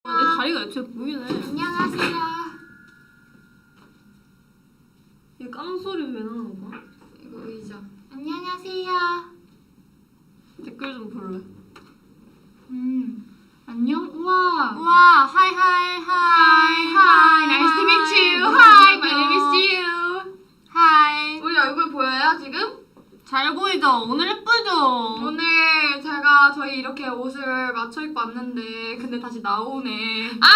내 다리가 애초에 보이네. 안녕하세요. 이 깡소리 왜 나는 거야? 이거 의자. 안녕하세요. 댓글 좀 볼래. 안녕. 우와. 우와, 하이 하이 하이 하이. Nice to meet you. Hi, my name is Jiu. 하이. 우리 얼굴 보여요 지금? 잘 보이죠? 오늘 예쁘죠? 오늘 저희 이렇게 옷을 맞춰 입고 왔는데 근데 다시 나오네. 아!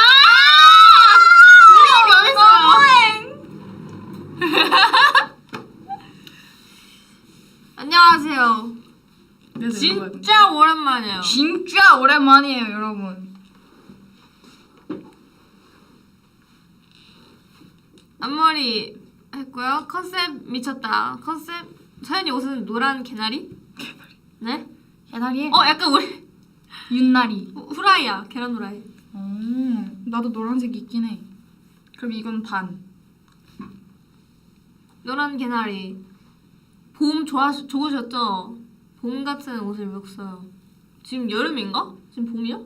안녕하세요. 진짜 오랜만이에요. 진짜 오랜만이에요, 여러분. 앞머리 했고요. 컨셉 미쳤다. 컨셉 서연이 옷은 노란 개나리? 네? 개나리에? 약간 우리 윷나리. 후라이야. 계란 후라이. 나도 노란색 있긴 해. 그럼 이건 반. 노란 개나리. 봄 좋으셨죠? 봄 같은 옷을 입었어요. 지금 여름인가? 지금 봄이야?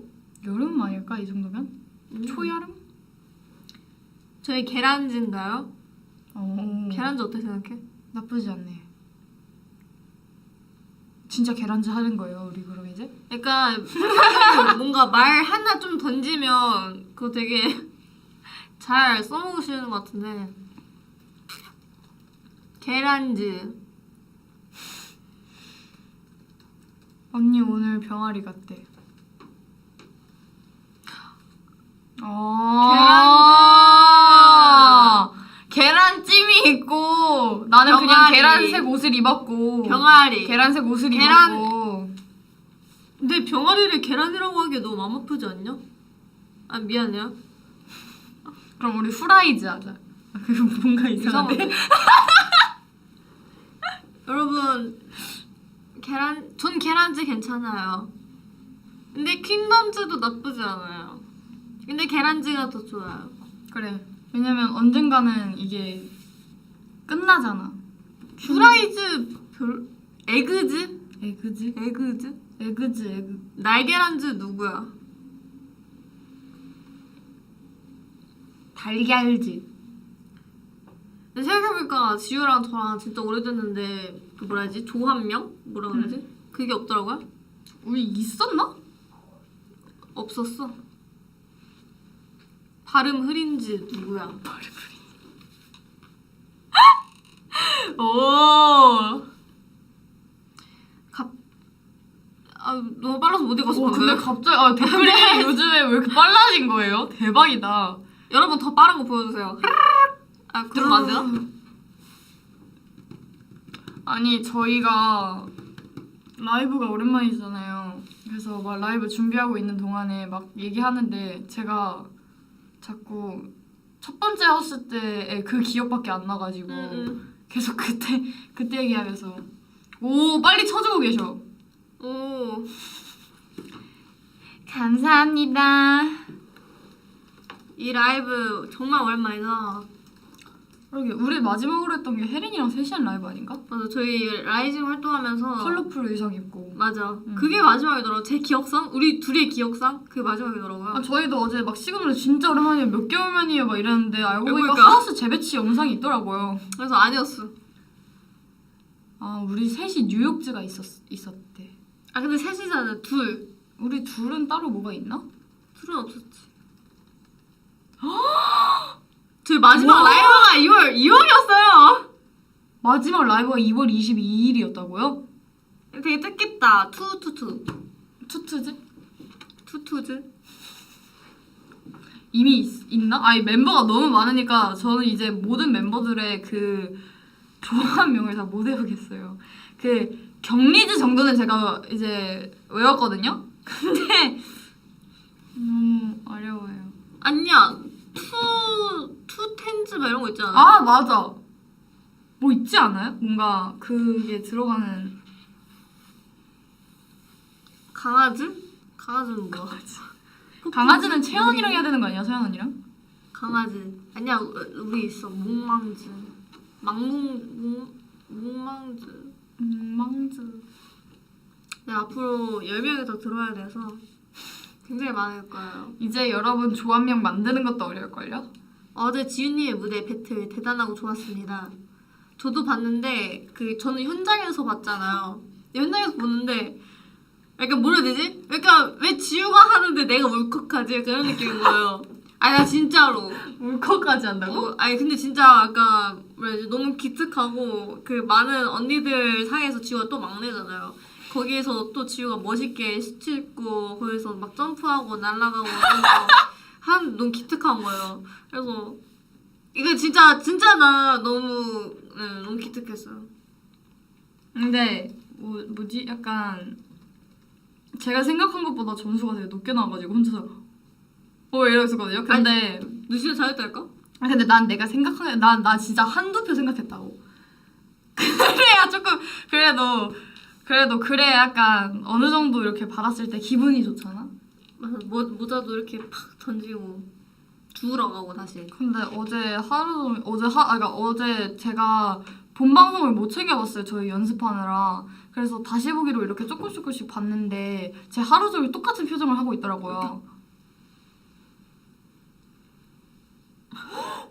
여름 아닐까 이 정도면? 초여름? 저희 계란즈인가요? 계란즈 어떻게 생각해? 나쁘지 않네. 진짜 계란즈 하는 거예요, 우리 그럼 이제? 약간 뭔가 말 하나 좀 던지면 그거 되게 잘 써먹으시는 것 같은데. 계란즈. 언니 오늘 병아리 같대. 계란찜이 있고 나는 그냥 병아리. 계란색 옷을 입었고 병아리. 계란색 옷을 계란- 입었고. 근데 병아리를 계란이라고 하기에 너무 마음 아프지 않냐? 아 미안해요. 그럼 우리 후라이즈 하자. 그거 뭔가 이상한데? 여러분 전 계란즈 괜찮아요. 근데 퀸덤즈도 나쁘지 않아요. 근데 계란즈가 더 좋아요. 그래. 왜냐면 언젠가는 이게 끝나잖아. 후라이즈 에그즈? 에그즈? 에그즈? 에그즈. 날계란즈 누구야? 달걀즈. 근데 생각해보니까 지우랑 저랑 진짜 오래됐는데 그 뭐라 해야지? 조합명? 뭐라 그러지? 그게 없더라고요? 우리 있었나? 없었어. 발음 흐린즈 누구야? 발음 오. 너무 빨라서 못 읽었어. 방금. 근데 갑자기 댓글이 요즘에 왜 이렇게 빨라진 거예요? 대박이다. 여러분 더 빠른 거 보여주세요. 그러면 안 되나? 아니 저희가 라이브가 오랜만이잖아요. 그래서 막 라이브 준비하고 있는 동안에 막 얘기하는데 제가 자꾸 첫 번째 하우스 때의 그 기억밖에 안 나가지고 계속 그때 얘기하면서 오 빨리 쳐주고 계셔. 오. 감사합니다. 이 라이브 정말 오랜만이다. 그러게 우리 마지막으로 했던 게 혜린이랑 셋이한 라이브 아닌가? 맞아, 저희 라이징 활동하면서 컬러풀 의상 입고. 맞아. 그게 마지막이더라고. 제 기억상? 우리 둘의 기억상? 그게 마지막이더라고요. 저희도 어제 막 시그널 진짜 오랜만이에요. 몇 개월 만이에요. 막 이랬는데 알고 보니까 그러니까. 하우스 재배치 영상이 있더라고요. 그래서 아니었어. 우리 셋이 뉴욕즈가 있었대. 근데 셋이잖아. 둘. 우리 둘은 따로 뭐가 있나? 둘은 없었지. 저희 마지막 라이브가 2월이었어요. 마지막 라이브가 2월 22일이었다고요? 되게 뜻깊다. 투투투. 투투즈? 투투즈. 이미 있나? 멤버가 너무 많으니까 저는 이제 모든 멤버들의 그 조합명을 다 못 외우겠어요. 그 경리즈 정도는 제가 이제 외웠거든요? 근데 너무 어려워요. 아니야. 투텐즈 막 이런 거 있잖아. 맞아. 뭐 있지 않아요? 뭔가 그게 들어가는. 강아지? 강아지는 뭐야? 강아지는 채연이랑 해야 되는 거 아니야? 서연 언니랑? 강아지. 아니야, 우리 있어. 몽망즈. 몽망즈. 망즈. 내가 앞으로 10명이 더 들어야 돼서 굉장히 많을 거예요. 이제 여러분 조합명 만드는 것도 어려울걸요? 어제 지윤님의 무대 배틀 대단하고 좋았습니다. 저도 봤는데 저는 현장에서 봤잖아요. 현장에서 보는데 약간 뭐라 해야 되지? 약간 왜 지우가 하는데 내가 울컥하지? 약간 그런 느낌인 거예요. 아니 나 진짜로 울컥까지 한다고? 아니 근데 진짜 약간 뭐라 해야 되지? 너무 기특하고 그 많은 언니들 사이에서 지우가 또 막내잖아요. 거기에서 또 지우가 멋있게 슈트입고 거기서 막 점프하고 날아가고 너무 기특한 거예요. 그래서 이거 진짜 나 너무 기특했어요. 근데 뭐지? 약간 제가 생각한 것보다 점수가 되게 높게 나와가지고 혼자서 이러었거든요. 근데 누시가 잘했달까? 근데 난 내가 생각한 나 진짜 한두 표 생각했다고. 그래야 조금 그래도 그래 약간 어느 정도 이렇게 받았을 때 기분이 좋잖아. 맞아 모자도 이렇게 팍 던지고 주우러 가고 다시. 근데 어제 제가 본 방송을 못 챙겨봤어요. 저희 연습하느라. 그래서 다시 보기로 이렇게 조금씩 봤는데 제 하루 종일 똑같은 표정을 하고 있더라고요.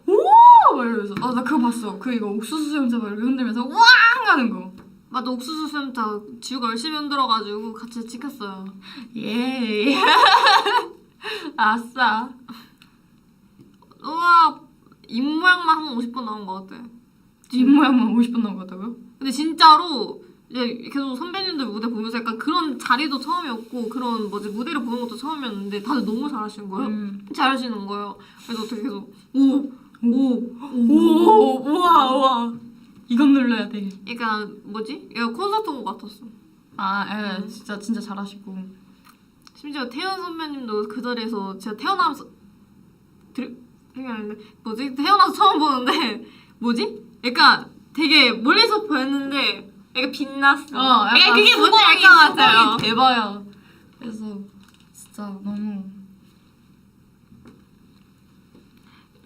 오! 막 이러면서 나 그거 봤어. 이거 옥수수 수염차 막 이렇게 흔들면서 왕 하는 거. 맞아 옥수수 수염차 지우가 열심히 흔들어가지고 같이 찍혔어요. 예. 아싸. 우와 입모양만 한 50번 나온 것 같아. 뒷모양만 50분 나온 것 같다고요? 근데 진짜로 이제 계속 선배님들 무대 보면서 약간 그런 자리도 처음이었고 그런 무대를 보는 것도 처음이었는데 다들 너무 잘하시는 거예요. 잘하시는 거예요. 그래서 어떻게 계속 우와 이건 눌러야 돼. 그러니까 이거 콘서트 온 것 같았어. 진짜 잘하시고. 심지어 태연 선배님도 그 자리에서 제가 태어나면서 태어나서 처음 보는데 약간 되게 멀리서 보였는데 약간 빛났어. 약간 그게 뭔지 알 것 같아요. 대박이야. 그래서 진짜 너무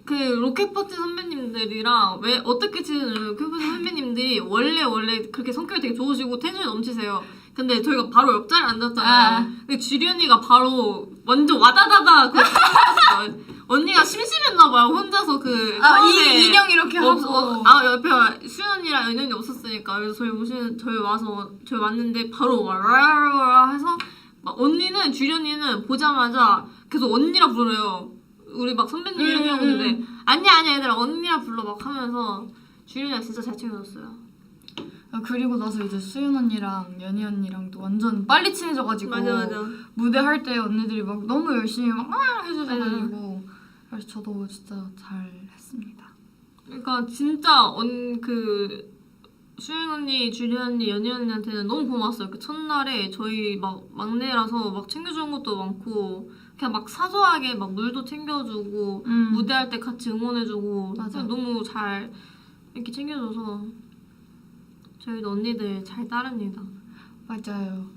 로켓파트 선배님들이랑 왜 어떻게 치는 로켓파트 선배님들이 원래 그렇게 성격이 되게 좋으시고 텐션이 넘치세요. 근데 저희가 바로 옆자리에 앉았잖아요. 근데 주리 언니가 바로 완전 와다다다 언니가 심심했나봐요. 혼자서 인형 이렇게 하고 옆에 수연 언니랑 은영이 없었으니까. 그래서 저희 왔는데 바로 와라라라 해서 언니는 주리 언니는 보자마자 계속 언니라 부르요. 우리 선배님 이렇게 하고 있는데 아니야 얘들아 언니라 불러 막 하면서 주리 언니가 진짜 잘 챙겨줬어요. 그리고 나서 이제 수연 언니랑 연희 언니랑도 완전 빨리 친해져가지고 맞아. 무대 할 때 언니들이 막 너무 열심히 막 해주셔가지고 그래서 저도 진짜 잘했습니다. 그러니까 진짜 수연 언니, 주리 언니, 연희 언니한테는 너무 고마웠어요. 첫날에 저희 막내라서 챙겨주는 것도 많고 그냥 사소하게 물도 챙겨주고 무대할 때 같이 응원해주고 맞아. 너무 잘 이렇게 챙겨줘서 저희도 언니들 잘 따릅니다. 맞아요.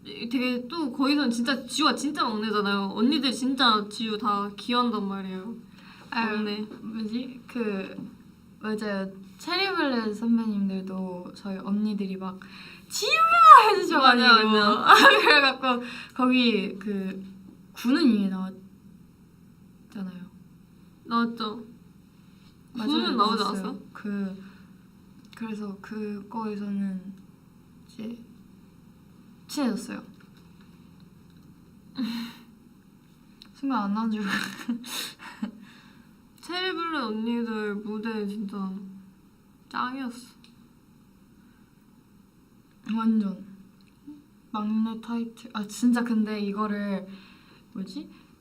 되게 또 거기서는 진짜 지우가 진짜 막내잖아요. 언니들 진짜 지우 다 귀여운단 말이에요. 막내. 맞아요. 체리블렛 선배님들도 저희 언니들이 지우야 해주셔가지고 맞아. 그래갖고 거기 구는 이미 나왔잖아요. 나왔죠. 맞아요, 구는 나오지 나왔어요. 않았어? 그래서 그거에서는 이제 친해졌어요. 순간 안 나온 줄 체리블렛 언니들 무대 진짜 짱이었어. 완전 막내 타이틀. 진짜 근데 이거를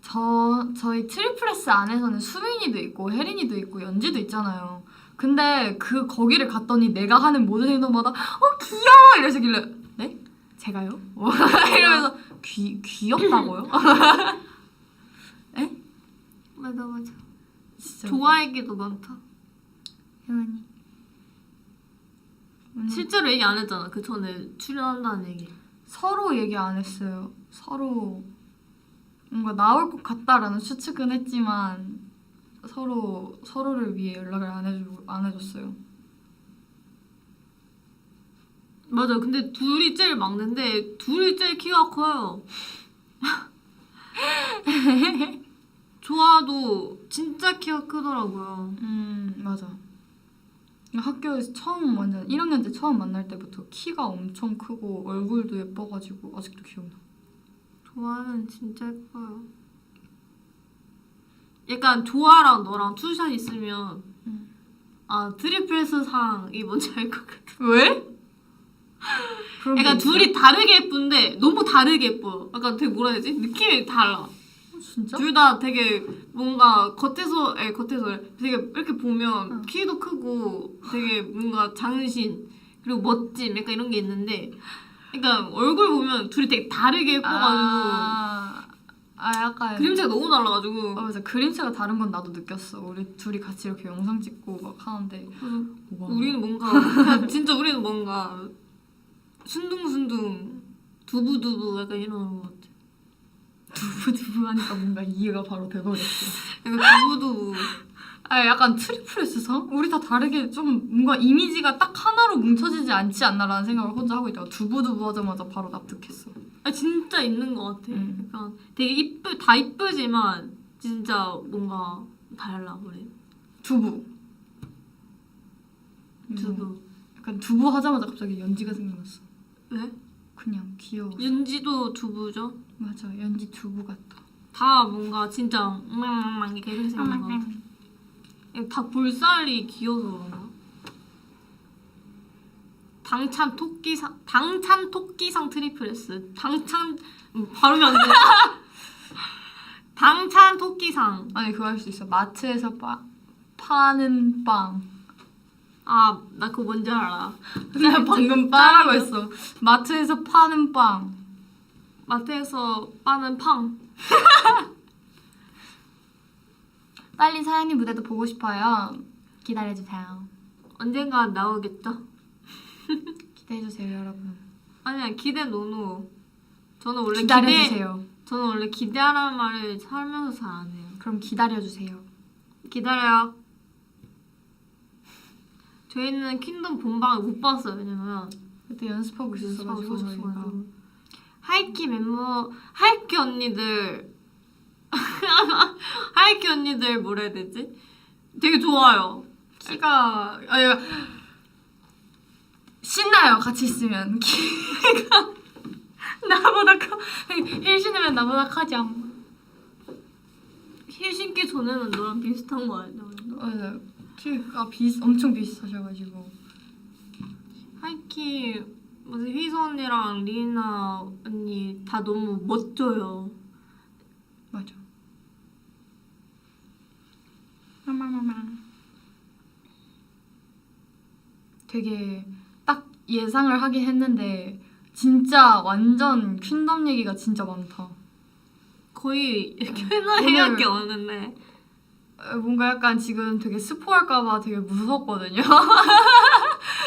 저희 트리플스 안에서는 수민이도 있고 혜린이도 있고 연지도 있잖아요. 근데 거기를 갔더니 내가 하는 모든 행동마다 귀여워 이러시길래 네? 제가요? 이러면서 귀엽다고요? 에? 맞아. 진짜 좋아하기도 많다. 혜원이 실제로 얘기 안 했잖아. 그 전에 출연한다는 얘기. 서로 얘기 안 했어요. 서로 뭔가 나올 것 같다라는 추측은 했지만 서로를 위해 연락을 안 해줬어요. 맞아. 근데 둘이 제일 막내인데 둘이 제일 키가 커요. 조아도 진짜 키가 크더라고요. 맞아. 학교에서 처음 완전 1학년 때 처음 만날 때부터 키가 엄청 크고 얼굴도 예뻐가지고 아직도 기억나. 조아는 진짜 예뻐요. 약간 조아랑 너랑 투샷 있으면 아 트리플 S 상이 뭔지 알 것 같아. 왜? 그런 게 약간 있어? 둘이 다르게 예쁜데 너무 다르게 예뻐요. 약간 되게 뭐라 해야 되지? 느낌이 달라. 진짜? 둘 다 되게 뭔가 겉에서 되게 이렇게 보면 키도 크고 되게 뭔가 장신 그리고 멋짐 약간 이런 게 있는데 그러니까 얼굴 보면 둘이 되게 다르게 예뻐가지고 약간 그림체가 너무 달라가지고 맞아. 그림체가 다른 건 나도 느꼈어. 우리 둘이 같이 이렇게 영상 찍고 막 하는데 우와. 우리는 뭔가 그냥 진짜 우리는 뭔가 순둥순둥 두부두부 약간 이러는 것 같아. 두부두부 하니까 뭔가 이해가 바로 돼버렸어. 약간 두부두부. 약간 트리플 S상? 우리 다 다르게 좀 뭔가 이미지가 딱 하나로 뭉쳐지지 않지 않나라는 생각을 혼자 하고 있다가 두부두부 하자마자 바로 납득했어. 아 진짜 있는 것 같아. 응. 약간 되게 다 이쁘지만 진짜 뭔가 달라 우리. 두부. 두부. 약간 두부 하자마자 갑자기 연지가 생각났어. 왜? 그냥 귀여워. 윤지도 두부죠. 맞아. 연지 두부 같아. 다 뭔가 진짜 이렇게 이렇게 생긴 것 같아. 다 볼살이 귀여워서 그런가? 당찬 토끼상 트리플 S. 발음이 안 돼. 당찬 토끼상. 아니 그거 할 수 있어. 마트에서 파는 빵. 아, 나 그거 뭔지 알아. 나 방금 빵라고 했어. 마트에서 파는 빵. 마트에서 파는 팡. 빨리 사연이 무대도 보고 싶어요. 기다려주세요. 언젠가 나오겠죠? 기대해주세요 여러분. 아니야, 기대 노노. 저는 원래 기대하라는 말을 살면서 잘 안 해요. 그럼 기다려주세요. 기다려요. 저희는 킹덤 본방을 못 봤어요. 왜냐면 그때 연습하고 있었어가지고 저희가. 하이키 언니들 하이키 언니들 뭐라 해야 되지? 되게 좋아요. 키가 신나요. 같이 있으면 키가 나보다 커. 일 신으면 나보다 커져. 힐 신기 전에는 너랑 비슷한 거 아니야? 맞아. 키가 엄청 비슷하셔가지고. 하이키 무슨 휘서 언니랑 리나 언니 다 너무 멋져요. 맞아. 되게 딱 예상을 하긴 했는데 진짜 완전 퀸덤 얘기가 진짜 많다. 거의 Q&A 게 없는데 뭔가 약간 지금 되게 스포할까봐 되게 무섭거든요.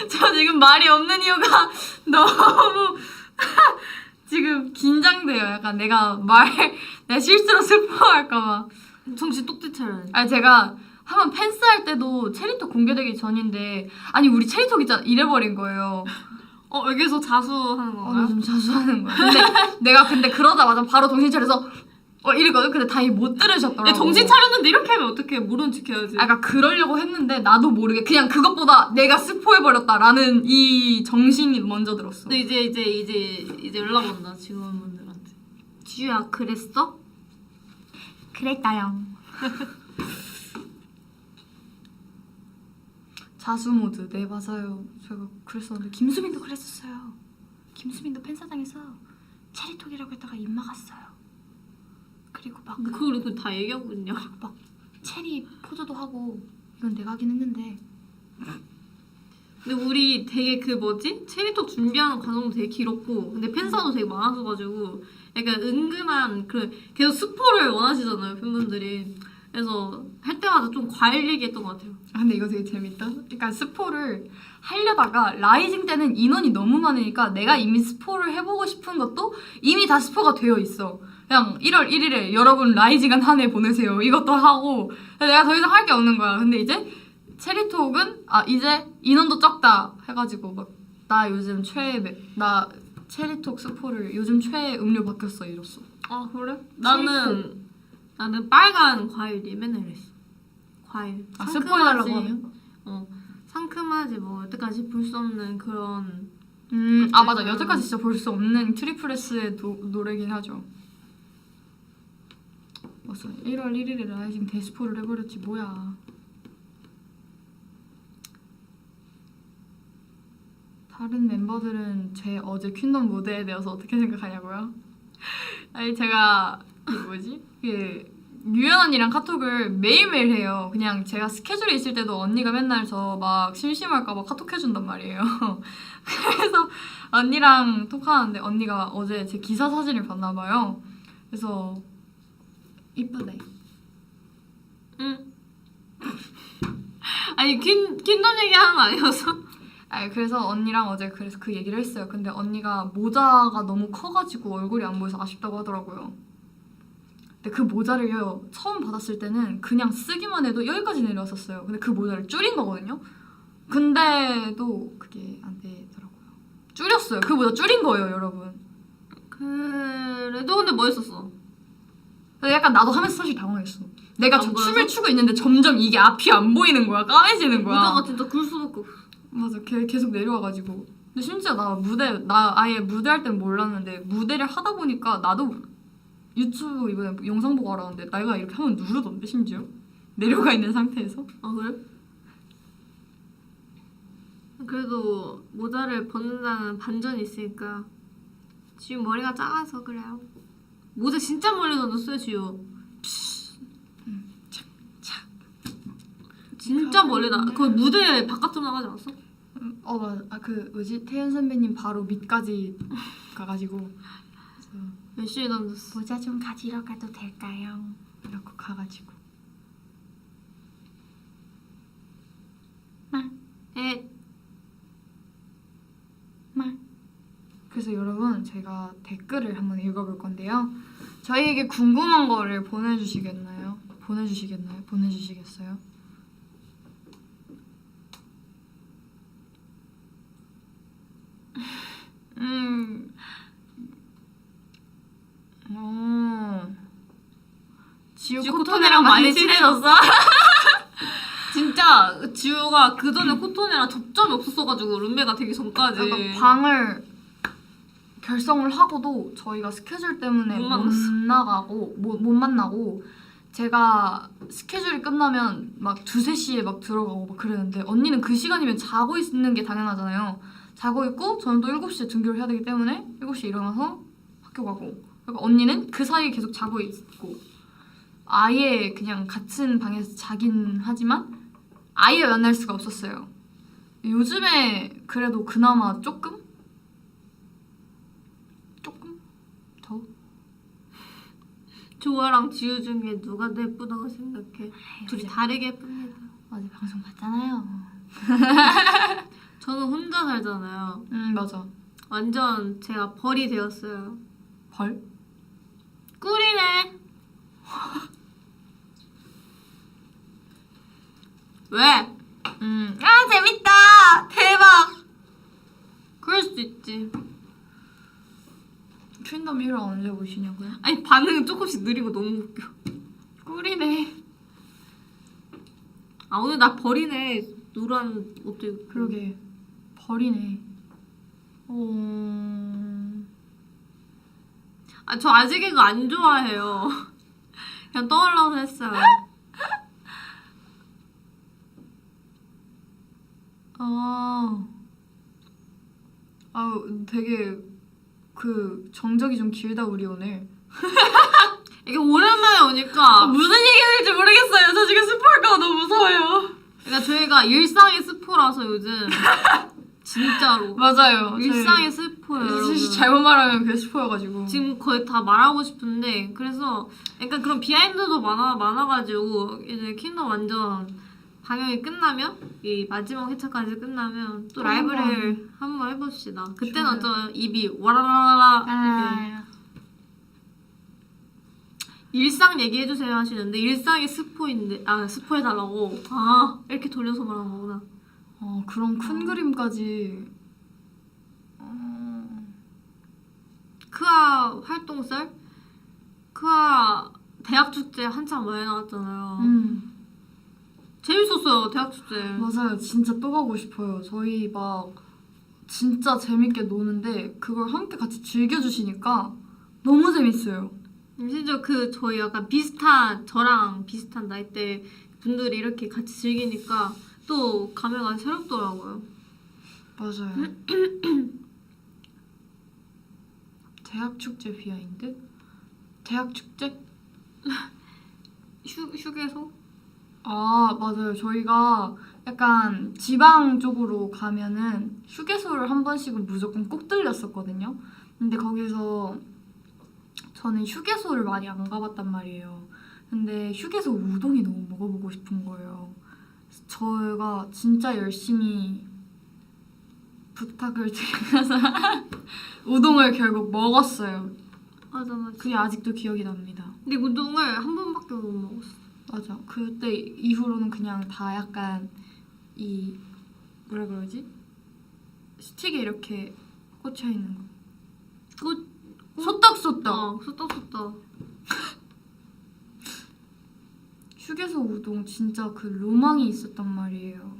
저 지금 말이 없는 이유가 너무 지금 긴장돼요. 약간 내가 실수로 스포할까봐. 정신 똑똑히 차려야 돼. 아니 제가 한번 펜스 할 때도 체리톡 공개되기 전인데 아니 우리 체리톡 있잖아 이래버린 거예요. 여기서 자수하는 건가요? 나 좀 자수하는 거야. 근데 내가 그러자마자 바로 정신 차려서 이랬거든. 근데 다행히 못 들으셨더라고. 야, 정신 차렸는데 이렇게 하면 어떡해. 모른 척 해야지. 약간 그러려고 했는데 나도 모르게 그냥 그것보다 내가 스포해버렸다라는 이 정신이 먼저 들었어. 근데 이제 연락 온다 직원분들한테. 지유야 그랬어? 그랬다요. 자수 모드. 네 맞아요. 제가 그랬었는데 김수민도 그랬었어요. 김수민도 팬사장에서 체리톡이라고 했다가 입 막았어요. 그리고 막 그걸 다 얘기하고 있냐? 막 체리 포즈도 하고 이건 내가 하긴 했는데. 근데 우리 되게 체리톡 준비하는 과정도 되게 길었고 근데 팬사도 되게 많아져가지고 약간 은근한 계속 스포를 원하시잖아요 팬분들이. 그래서 할 때마다 좀 과일 얘기했던 것 같아요. 근데 이거 되게 재밌다. 그러니까 스포를 하려다가 라이징 때는 인원이 너무 많으니까 내가 이미 스포를 해보고 싶은 것도 이미 다 스포가 되어 있어. 그냥 1월 1일에 여러분 라이징한 한 해 보내세요. 이것도 하고 내가 더 이상 할 게 없는 거야. 근데 이제 체리톡은 이제 인원도 적다 해가지고 막 나 요즘 나 체리톡 스포를 요즘 최애 음료 바뀌었어 이랬어. 아 그래? 나는 빨간 과일이 맨날 이랬어. 과일. 아 스포해달라고 하면? 상큼하지 뭐 여태까지 볼 수 없는 그런. 아 맞아 여태까지 진짜 볼 수 없는 트리플S의 노래긴 하죠. 맞아 1월 1일에 라이징 데스포를 해버렸지 뭐야. 다른 멤버들은 제 어제 퀸덤 무대에 대해서 어떻게 생각하냐고요? 아니 제가 유연 언니랑 카톡을 매일매일 해요. 그냥 제가 스케줄이 있을 때도 언니가 맨날 저 막 심심할까 봐 카톡 해준단 말이에요. 그래서 언니랑 톡하는데 언니가 어제 제 기사 사진을 봤나 봐요. 그래서 이쁘네. 응. 아니 퀸덤 얘기하는 거 아니어서? 아니 그래서 언니랑 어제 그래서 그 얘기를 했어요. 근데 언니가 모자가 너무 커가지고 얼굴이 안 보여서 아쉽다고 하더라고요. 근데 그 모자를요 처음 받았을 때는 그냥 쓰기만 해도 여기까지 내려왔었어요. 근데 그 모자를 줄인 거거든요. 근데도 그게 안 되더라고요. 줄였어요. 그 모자 줄인 거예요, 여러분. 그래도 근데 멋있었어. 근데 약간 나도 하면서 사실 당황했어. 내가 안 저 보여서? 춤을 추고 있는데 점점 이게 앞이 안 보이는 거야. 까매지는 거야. 모자가 진짜 굴 수밖에 없어. 맞아, 계속 내려와가지고. 근데 심지어 나 아예 무대할 땐 몰랐는데 무대를 하다 보니까 나도 유튜브 이번에 영상 보고 알았는데 내가 이렇게 하면 누르던데 심지어 내려가 있는 상태에서. 아 그래? 그래도 모자를 벗는다는 반전이 있으니까 지우 머리가 작아서 그래요. 모자 진짜 멀리 던졌어요 지우. 진짜 멀리 거의 무대 바깥으로 나가지 않았어? 맞아. 그 뭐지 태연 선배님 바로 밑까지 가가지고 몇 시에 던졌어? 모자 좀 가지러 가도 될까요? 이렇게 가가지고 그래서 여러분 제가 댓글을 한번 읽어볼 건데요. 저희에게 궁금한 거를 보내주시겠어요? 지우 코토네랑 많이 친해졌어? 진짜 지우가 그 전에 코토네랑 접점이 없었어가지고 룸메가 되기 전까지 약간 방을 결성을 하고도 저희가 스케줄 때문에 못 못 만나고 제가 스케줄이 끝나면 막 2-3시에 막 들어가고 막 그랬는데 언니는 그 시간이면 자고 있는 게 당연하잖아요. 자고 있고 저는 또 7시에 등교를 해야 되기 때문에 7시에 일어나서 학교 가고 그러니까 언니는 그 사이에 계속 자고 있고 아예 그냥 같은 방에서 자긴 하지만 아예 만날 수가 없었어요. 요즘에 그래도 그나마 조금 더 조아랑 지우 중에 누가 더 예쁘다고 생각해? 둘이 다르게 예쁩니다. 어제 방송 봤잖아요. 저는 혼자 살잖아요. 맞아. 완전 제가 벌이 되었어요. 벌? 꿀이네. 왜? 재밌다. 대박. 그럴 수도 있지. 퀸덤 1화 언제 보시냐고요? 아니 반응은 조금씩 느리고 너무 웃겨. 꿀이네. 아 오늘 나 벌이네. 노란 옷도 입고. 그러게 벌이네. 아 저 아직 이거 안 좋아해요. 그냥 떠올라서 했어요. 되게 그 정적이 좀 길다 우리 오늘. 이게 오랜만에 오니까 무슨 얘기 할지 모르겠어요. 저 지금 스포할까 봐 너무 무서워요. 그러니까 저희가 일상의 스포라서 요즘 진짜로 맞아요. 일상의 스포예요. 여러분. 사실 잘못 말하면 그게 스포여가지고 지금 거의 다 말하고 싶은데 그래서 약간 그런 비하인드도 많아가지고 이제 킹덤 완전 방영이 끝나면 이 마지막 회차까지 끝나면 또 라이브를 한번 해봅시다. 그때는 완전 입이 와라라라 이렇게 일상 얘기해주세요 하시는데 일상이 스포인데 스포해달라고 이렇게 돌려서 말하는 거구나. 그런 큰 그림까지 크아 활동설, 크아 대학 축제 한참 많이 나왔잖아요. 재밌었어요 대학 축제. 맞아요. 진짜 또 가고 싶어요. 저희 막 진짜 재밌게 노는데 그걸 함께 같이 즐겨주시니까 너무 재밌어요. 심지어 그 저희 약간 비슷한 저랑 비슷한 나이대 분들이 이렇게 같이 즐기니까 또 감회가 새롭더라고요. 맞아요. 대학 축제 비하인드? 대학 축제? 휴게소? 아, 맞아요. 저희가 약간 지방 쪽으로 가면은 휴게소를 한 번씩은 무조건 꼭 들렸었거든요. 근데 거기서 저는 휴게소를 많이 안 가봤단 말이에요. 근데 휴게소 우동이 너무 먹어보고 싶은 거예요. 저희가 진짜 열심히 부탁을 드려서 우동을 결국 먹었어요. 맞아. 그게 아직도 기억이 납니다. 근데 우동을 한 번밖에 못 먹었어. 맞아. 그때 이후로는 그냥 다 약간 이 뭐라 그러지? 스틱에 이렇게 꽂혀 있는 거. 소떡소떡. 소떡소떡. 휴게소 우동 진짜 그 로망이 있었단 말이에요.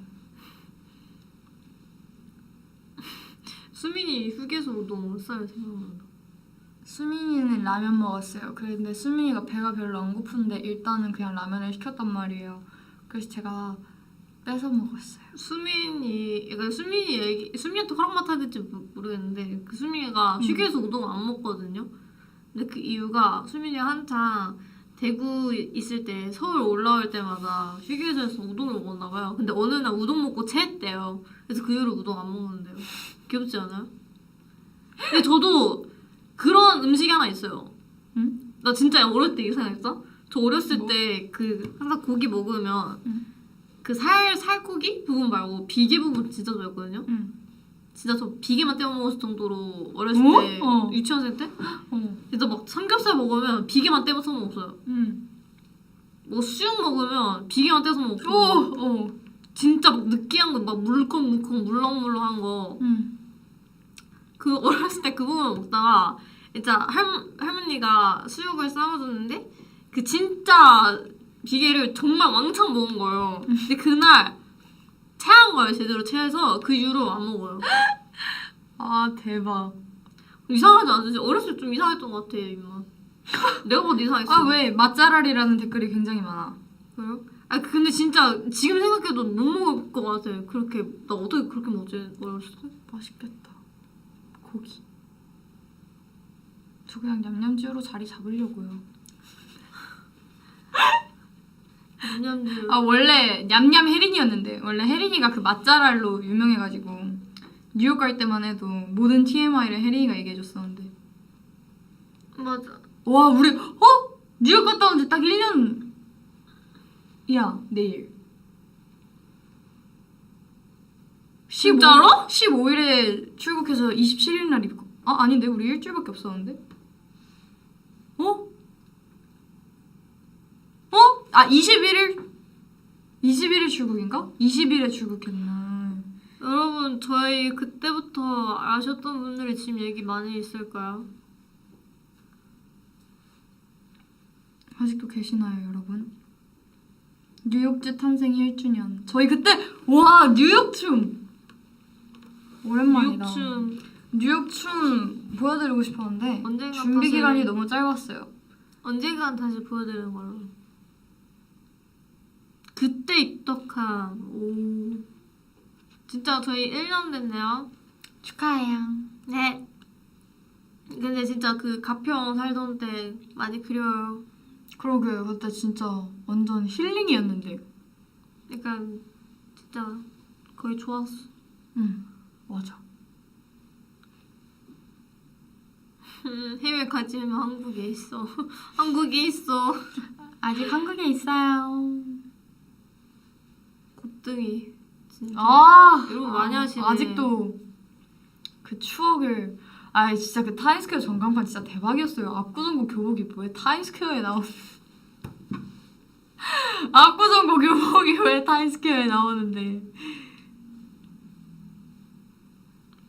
수민이 휴게소 우동 쌀 생각난다. 수민이는 라면 먹었어요. 그런데 수민이가 배가 별로 안 고픈데 일단은 그냥 라면을 시켰단 말이에요. 그래서 제가 뺏어 먹었어요. 수민이한테 허락 맡아야 될지 모르겠는데 그 수민이가 휴게소 우동 안 먹거든요. 근데 그 이유가 수민이가 한창 대구 있을 때 서울 올라올 때마다 휴게소에서 우동을 먹었나 봐요. 근데 어느 날 우동 먹고 체했대요. 그래서 그 이후로 우동 안 먹는데요. 귀엽지 않아요? 근데 저도 그런 음식이 하나 있어요. 응? 나 진짜 어릴 때 이상했어. 저 어렸을 뭐? 때 그 항상 고기 먹으면 응. 그 살코기 부분 말고 비계 부분 진짜 좋아했거든요. 응. 진짜 저 비계만 떼어 먹었을 정도로 어렸을 어? 때 어. 유치원생 때 어. 진짜 막 삼겹살 먹으면 비계만 떼서 먹었어요. 응. 뭐 수육 먹으면 비계만 떼서 먹고 오. 진짜 막 느끼한 거 막 물컹물컹 물렁물렁한 거 응. 그 어렸을 때 그 부분 먹다가 진짜 할머니가 수육을 삶아줬는데 그 진짜 비계를 정말 왕창 먹은 거예요. 근데 그날 체한 거예요. 제대로 체해서 그 이후로 안 먹어요. 아 대박. 이상하지 않으지? 어렸을 때 좀 이상했던 것 같아 입맛. 내가 봐도 이상했어. 아 왜 맛잘알이라는 댓글이 굉장히 많아. 그래요? 아 근데 진짜 지금 생각해도 못 먹을 것 같아. 그렇게 나 어떻게 그렇게 먹지? 어렸을 때? 맛있겠다. 고기. 저 그냥 냠냠지우로 자리 잡으려고요. 냠냠즈. 아 원래 냠냠 혜린이었는데 원래 혜린이가 그 맛잘알로 유명해가지고 뉴욕 갈 때만 해도 모든 TMI를 혜린이가 얘기해줬었는데 맞아. 와 우리 뉴욕 갔다 온 지 딱 1년 이야 내일 진짜로? 15일에 출국해서 27일 날 입국. 아 아닌데 우리 일주일밖에 없었는데. 아 21일 출국인가? 20일에 출국했나. 여러분 저희 그때부터 아셨던 분들이 지금 얘기 많이 있을까요? 아직도 계시나요 여러분? 뉴욕주 탄생 1주년. 저희 그때 와 뉴욕 춤 오랜만이다. 뉴욕춤 뉴욕 춤 보여드리고 싶었는데 언젠가 준비 다시- 기간이 너무 짧았어요. 언젠간 다시 보여드리는 걸로. 그때 입덕한 오 진짜 저희 1년 됐네요. 축하해요. 네. 근데 진짜 그 가평 살던 때 많이 그려요. 그러게요. 그때 진짜 완전 힐링이었는데. 약간 진짜 거의 좋았어. 응 맞아. 해외 가지면 한국에 있어. 한국에 있어. 아직 한국에 있어요. 곱등이. 진짜. 아 이런 거 많이 하시네. 아직도 그 추억을. 아 진짜 그 타임스퀘어 전광판 진짜 대박이었어요. 압구정고 교복이 왜 타임스퀘어에 나오는 압구정고 교복이 왜 타임스퀘어에 나오는데.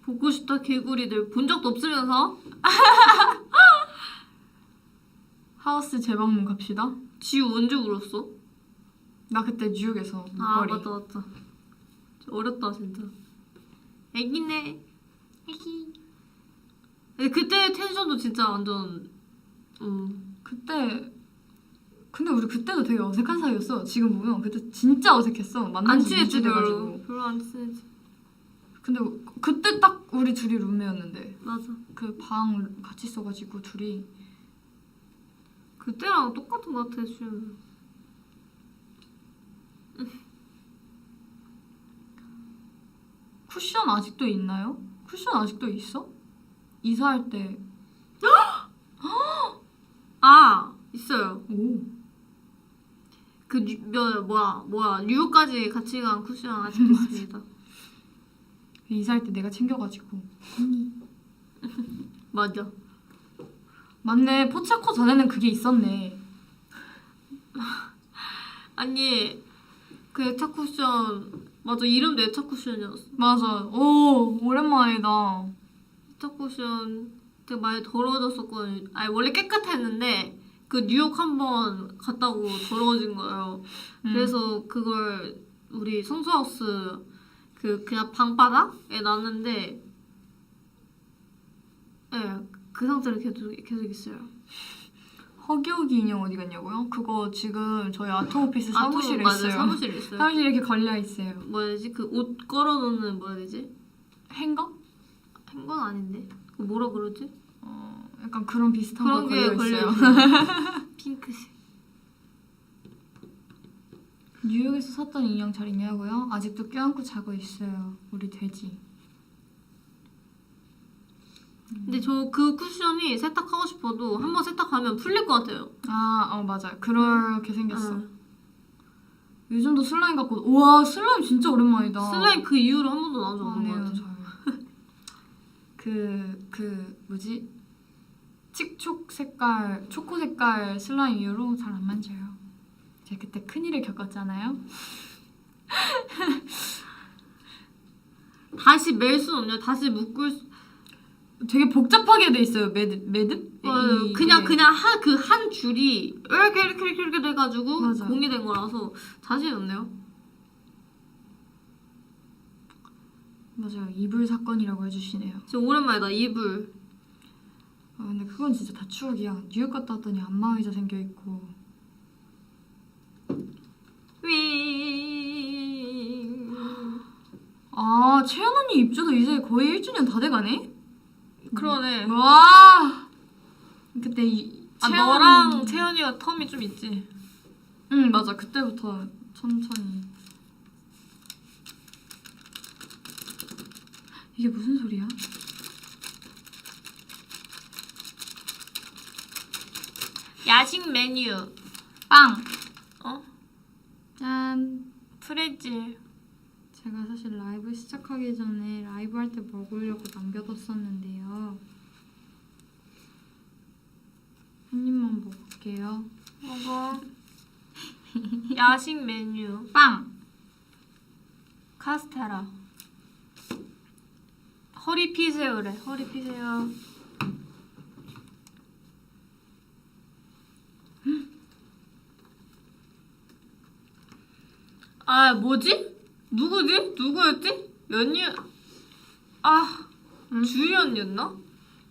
보고 싶다 개구리들 본 적도 없으면서 하우스 재방문 갑시다. 지우 언제 울었어? 나 그때 뉴욕에서 아 목걸이. 맞다. 어렸다 진짜. 애기네. 애기. 근데 그때 텐션도 진짜 완전 그때 근데 우리 그때도 되게 어색한 사이였어. 지금 보면 그때 진짜 어색했어. 안 만난 지 친했지 2주 별로. 돼가지고. 별로 안 친했지. 근데 그때 딱 우리 둘이 룸메였는데 맞아. 그 방 같이 써가지고 둘이 그때랑 똑같은 것 같아 지금. 쿠션 아직도 있나요? 쿠션 아직도 있어? 이사할 때. 아 있어요. 오. 그 뭐야 뉴욕까지 같이 간 쿠션 아직도 있습니다. 이사할 때 내가 챙겨가지고. 맞아. 맞네. 포차코 전에는 그게 있었네. 아니 그 애착 쿠션 맞아 이름도 애착 쿠션이었어. 맞아. 오 오랜만이다. 애착 쿠션 되게 많이 더러워졌었거든요. 아니 원래 깨끗했는데 그 뉴욕 한번 갔다 오고 더러워진 거예요. 그래서 그걸 우리 성수하우스 그냥 방바닥에 놨는데 예, 그 상태로 계속 있어요. 허기호기 인형 어디 갔냐고요? 그거 지금 저희 아트오피스 사무실에 맞아요. 있어요. 사무실에 있어요. 사무실에 이렇게 걸려 있어요. 뭐야 되지? 그 옷 걸어놓는 뭐야 되지? 행거? 한 건 아닌데. 그 뭐라 그러지? 약간 그런 비슷한 그런 거 게 걸려 있어요. 핑크색. 뉴욕에서 샀던 인형 잘 있냐고요? 아직도 껴안고 자고 있어요. 우리 돼지. 근데 저 그 쿠션이 세탁하고 싶어도 한 번 세탁하면 풀릴 것 같아요. 맞아요. 그렇게 생겼어. 응. 요즘도 슬라임 갖고 우와 슬라임 진짜 오랜만이다. 슬라임 그 이후로 한 번도 나온 적 없는 것 아니에요, 같아요. 그 뭐지? 칙촉 색깔, 초코 색깔 슬라임 이후로 잘 안 만져요. 제가 그때 큰일을 겪었잖아요. 다시 멜 수는 없냐? 다시 묶을 수... 되게 복잡하게 돼 있어요. 매듭? 그냥 그 한 줄이 이렇게 돼가지고 맞아. 공이 된 거라서 자신이 없네요. 맞아요. 이불 사건이라고 해주시네요. 진짜 오랜만이다 이불. 근데 그건 진짜 다 추억이야. 뉴욕 갔다 왔더니 안마의자 생겨 있고. 채연 언니 입주도 이제 거의 1주년 다 돼가네? 그러네. 와. 그때 너랑 채연이가 텀이 좀 있지. 응 맞아. 그때부터 천천히. 이게 무슨 소리야? 야식 메뉴. 빵. 짠. 프레질. 제가 사실 라이브 시작하기 전에 라이브 할 때 먹으려고 남겨뒀었는데요. 한 입만 먹을게요. 먹어. 야식 메뉴. 빵. 카스테라. 허리 피세요래. 허리 피세요. 뭐지? 누구였지? 주희 언니였나?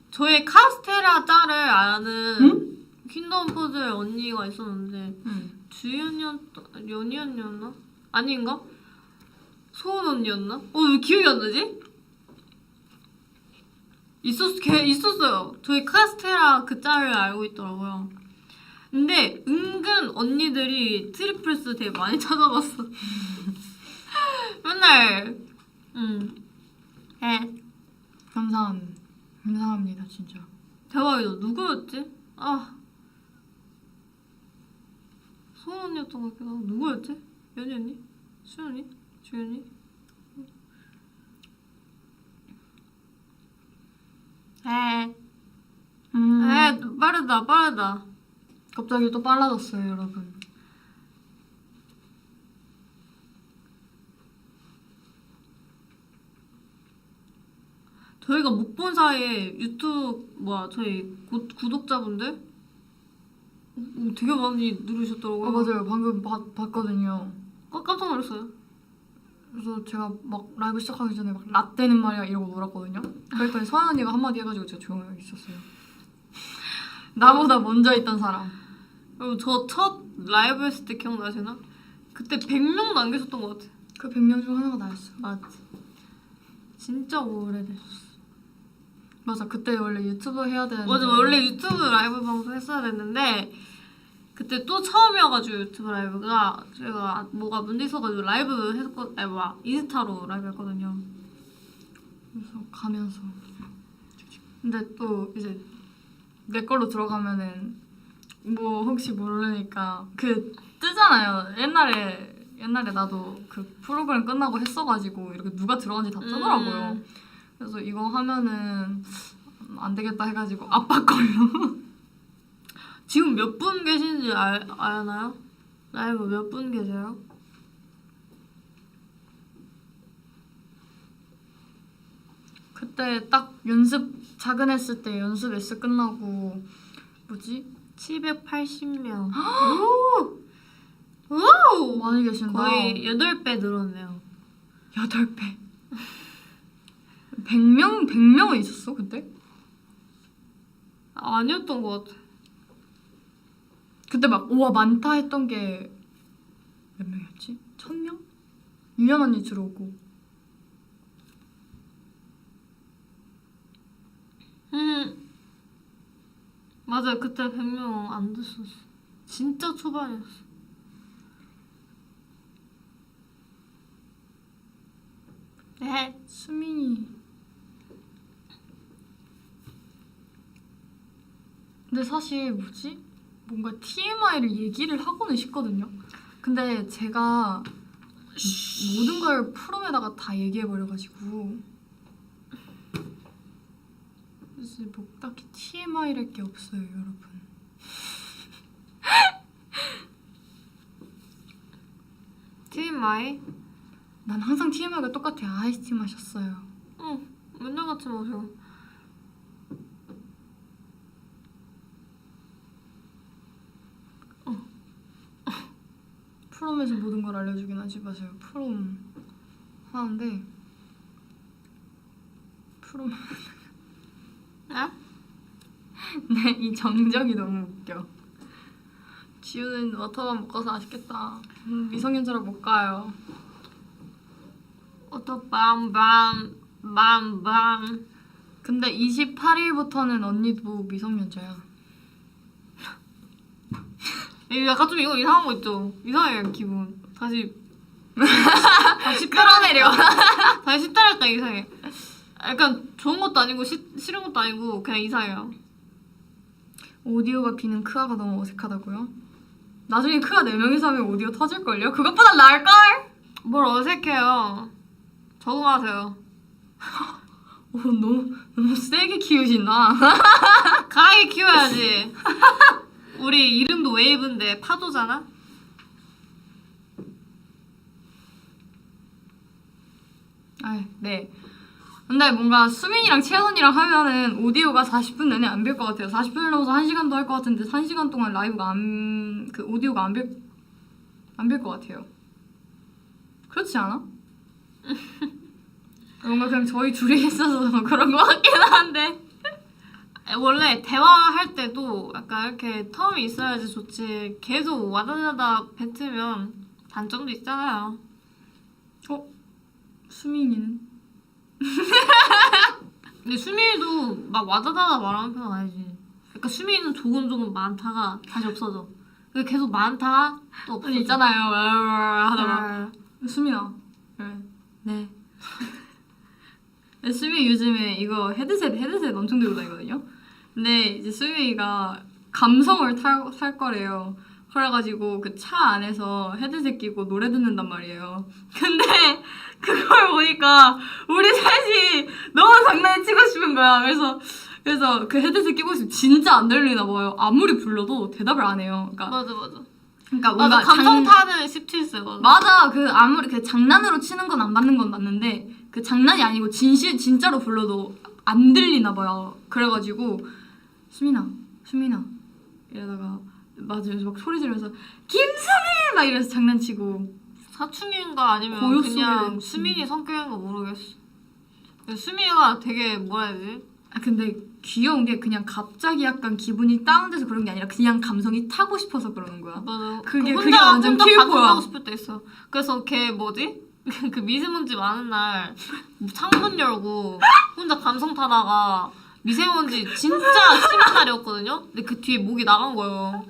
저의 카스테라 짤을 아는 퀸덤 퍼즐 언니가 있었는데 주희 언니였나? 아닌가? 소은 언니였나? 왜 기억이 안 나지? 있었어요. 저희 카스테라 그 짤을 알고 있더라고요. 근데 은근 언니들이 트리플스 되게 많이 찾아봤어. 맨날 감사합니다 진짜. 대박이다. 누구였지? 소은 언니였던 것 같기도 하고. 누구였지? 연희 언니? 수연이? 주연이? 빠르다. 갑자기 또 빨라졌어요 여러분. 저희가 못 본 사이에 유튜브 저희 구독자분들 되게 많이 누르셨더라고요. 아 맞아요. 방금 봤거든요. 깜짝 놀랐어요. 그래서 제가 막 라이브 시작하기 전에 막 라떼는 말이야 이러고 놀았거든요. 그랬더니 서연 언니가 한마디 해가지고 제가 조용히 있었어요. 나보다 먼저 있던 사람. 그리고 저 첫 라이브 했을 때 기억나시나? 그때 100명도 안 계셨던 것 같아. 그 100명 중 하나가 나였어. 맞지. 진짜 오래됐어. 맞아. 그때 원래 유튜브 해야 되는데. 맞아. 원래 유튜브 라이브 방송 했어야 됐는데 그때 또 처음이어가지고 유튜브 라이브가 제가 뭐가 문제 있어가지고 라이브 했었거 아니 뭐야 인스타로 라이브 했거든요. 그래서 가면서. 근데 또 이제 내 걸로 들어가면은 뭐 혹시 모르니까 그 뜨잖아요. 옛날에 나도 그 프로그램 끝나고 했어가지고 이렇게 누가 들어간지 다 뜨더라고요. 그래서 이거 하면은 안 되겠다 해가지고 아빠 걸로. 지금 몇 분 계신지 아나요? 라이브 몇 분 계세요? 그때 딱 작은 했을 때 연습 S 끝나고 뭐지? 780명. 오! 많이 계신다. 거의 8배 늘었네요. 8배. 100명은 있었어 그때? 아니었던 것 같아. 그때 막 우와 많다 했던 게 몇 명이었지? 1000명? 유연 언니 들어오고. 맞아요. 그때 100명 안 됐었어. 진짜 초반이었어. 네. 수민이. 근데 사실 뭐지? 뭔가 TMI를 얘기를 하고는 싶거든요. 근데 제가 모든 걸 프롬에다가 다 얘기해버려가지고 그래서 뭐 딱히 TMI랄 게 없어요, 여러분. TMI? 난 항상 TMI가 똑같아요. 아이스티 마셨어요. 응. 맨날 같이 마셔. 프롬에서 모든 걸 알려주긴 하지. 맞아요. 프롬 하는데 프롬 네? 네, 이 정적이 너무 웃겨. 지우는 워터밤 못 가서 아쉽겠다. 미성년자라 못 가요. 어또 빰빰 빰빰. 근데 28일부터는 언니도 미성년자야. 약간 좀 이거 이상한 거 있죠? 이상해요 기분. 다시 끌어내려. 다시 10달 할까 이상해. 약간 좋은 것도 아니고 싫은 것도 아니고 그냥 이상해요. 오디오가 비는 크아가 너무 어색하다고요? 나중에 크아 4명이서 하면 오디오 터질걸요? 그것보다 나을걸? 뭘 어색해요. 적응하세요. 너무 세게 키우신다. 강하게 키워야지. 우리 이름도 웨이브인데 파도잖아? 네. 근데 뭔가 수민이랑 채연 언니랑 하면은 오디오가 40분 내내 안 빌 것 같아요. 40분을 넘어서 1시간도 할 것 같은데 1시간 동안 라이브가 그 오디오가 안 빌 것 같아요. 그렇지 않아? 뭔가 그냥 저희 둘이 있어서 그런 것 같긴 한데. 원래 대화할 때도 약간 이렇게 텀이 있어야지 좋지. 계속 와다다다 뱉으면 단점도 있잖아요. 수민이는? 근데 수민이도 막 와다다다 말하는 편은 아니지. 그러니까 수민이는 조금 많다가 다시 없어져. 그게 계속 많다가 또 없어져. 있잖아요. 하다가 수민아. 네. 수민이 요즘에 이거 헤드셋 엄청 들고 다니거든요. 근데 이제 수민이가 감성을 탈 거래요. 그래가지고 그 차 안에서 헤드셋 끼고 노래 듣는단 말이에요. 근데 그걸 보니까 우리 셋이 너무 장난을 치고 싶은 거야. 그래서 그 헤드셋 끼고 있으면 진짜 안 들리나 봐요. 아무리 불러도 대답을 안 해요. 그러니까 맞아. 그러니까 뭔가 감성 타는 17세. 맞아. 그 아무리 그 장난으로 치는 건 안 받는 건 맞는데 그 장난이 아니고 진짜로 불러도 안 들리나 봐요. 그래가지고 수민아 이러다가 맞아요. 막 소리 지르면서 김수민 막 이래서 장난치고. 사춘기인가 아니면 고요 그냥 속에 수민이 성격인가 모르겠어. 근데 수민이가 되게 뭐라 해야 되지? 아 근데 귀여운 게 그냥 갑자기 약간 기분이 다운돼서 그런 게 아니라 그냥 감성이 타고 싶어서 그러는 거야. 맞아. 그게 혼자 완전 혼자 킬포야. 감성하고 싶을 때 있어. 그래서 걔 뭐지? 그 미세먼지 많은 날 창문 열고 혼자 감성 타다가 미세먼지 진짜 심한 날이었거든요. 근데 그 뒤에 목이 나간 거예요.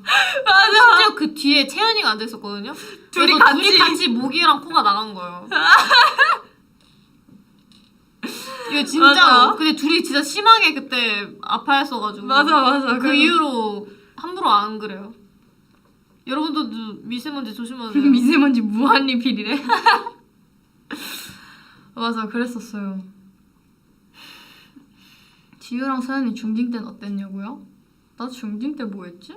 맞아. 심지어 그 뒤에 채연이가 앉아 있었거든요. 둘이 그래서 같이. 둘이 같이 목이랑 코가 나간 거예요. 이거 진짜로. 맞아. 근데 둘이 진짜 심하게 그때 아파했어가지고. 맞아. 그 이후로 함부로 안 그래요. 여러분들도 미세먼지 조심하세요. 미세먼지 무한리필이래. 맞아, 그랬었어요. 지유랑 서연이 중딩 때는 어땠냐고요? 나 중딩 때 뭐 했지?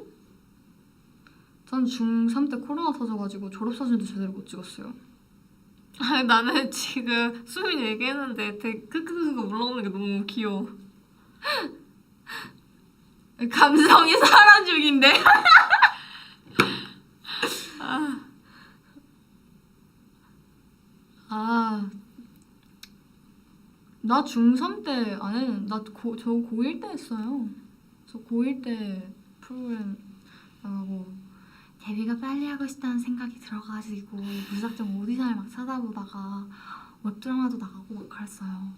전 중3 때 코로나 터져가지고 졸업사진도 제대로 못 찍었어요. 아니, 나는 지금 수민이 얘기했는데 되게 크크크크 올라오는 게 너무 귀여워. 감성이 사람 중인데. 나 중3 때 안 했는데 저 고1 때 했어요. 저 고1 때 프로그램 나가고 데뷔가 빨리 하고 싶다는 생각이 들어가지고 무작정 오디션을 막 찾아보다가 웹드라마도 나가고 막 그랬어요.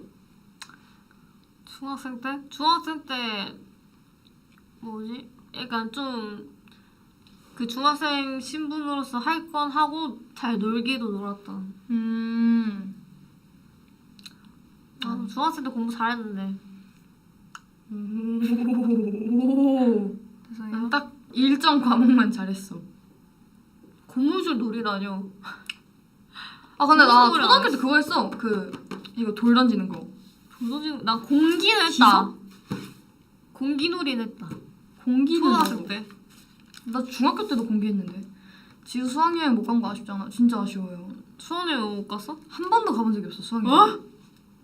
중학생 때? 중학생 때 뭐지? 약간 좀 그 중학생 신분으로서 할 건 하고 잘 놀기도 놀았던. 중학생 때 공부 잘했는데. 죄송해요. 난 딱 일정 과목만 잘했어. 고무줄 놀이라뇨. 아 근데 나 무슨 소리야. 초등학교 때 그거 했어. 이거 돌 던지는 거. 나 공기는 했다. 기서? 공기놀이는 했다. 공기는 초등학생 나도. 때. 나 중학교 때도 공기했는데. 지우 수학여행 못 간 거 아쉽잖아. 진짜 아쉬워요. 수원에 못 갔어? 한 번도 가본 적이 없어 수학여행. 어?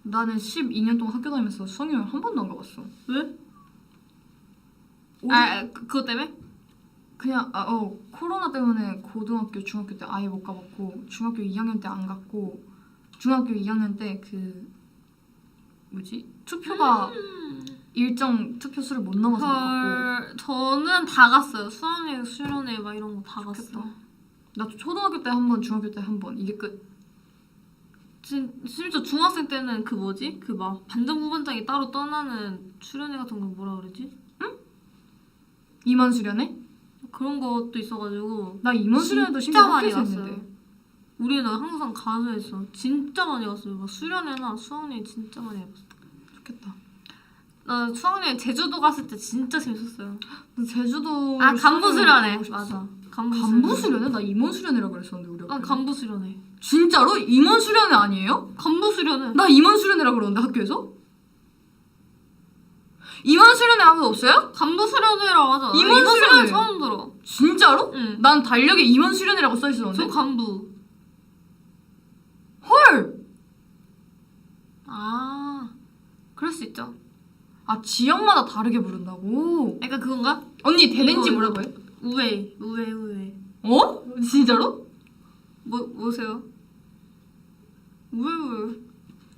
나는 12년 동안 학교 다니면서 수학여행 한 번도 안 가봤어. 왜? 어디- 그것 때문에? 그냥 코로나 때문에 고등학교, 중학교 때 아예 못 가봤고 중학교 2학년 때 안 갔고 중학교 2학년 때 투표가 일정 투표 수를 못 넘어서 못 갔고. 저는 다 갔어요. 수학여행, 수련회 막 이런 거 다 갔어. 나도 초등학교 때 한 번, 중학교 때 한 번 이게 끝. 심지어 중학생 때는 그 뭐지? 그 막 반장 부반장이 따로 떠나는 수련회 같은 거 뭐라 그러지? 임원 수련회? 그런 것도 있어가지고 나 임원 수련회도 진짜 심지어 많이 학교에서 갔어요. 했는데. 우리는 항상 가서 했어. 진짜 많이 갔어요. 막 수련회나 수학여행 진짜 많이 해봤어. 좋겠다. 나 수학여행 제주도 갔을 때 진짜 재밌었어요. 나 제주도 간부 수련회. 가고 싶었어. 맞아. 간부 수련회? 나 임원 수련회라고 그랬었는데 우리 학교. 간부 수련회. 진짜로? 임원 수련회 아니에요? 간부 수련회. 나 임원 수련회라고 그러는데 학교에서? 임원 수련회 아무도 없어요? 간부 수련회라고 하잖아. 임원 수련회. 처음 들어. 진짜로? 응. 난 달력에 임원 수련회라고 써 있었는데. 저 간부. 헐. 그럴 수 있죠. 아 지역마다 다르게 부른다고? 약간 그건가? 언니 대댄지 이거, 뭐라고 해? 우회. 어? 진짜로? 뭐세요? 우회.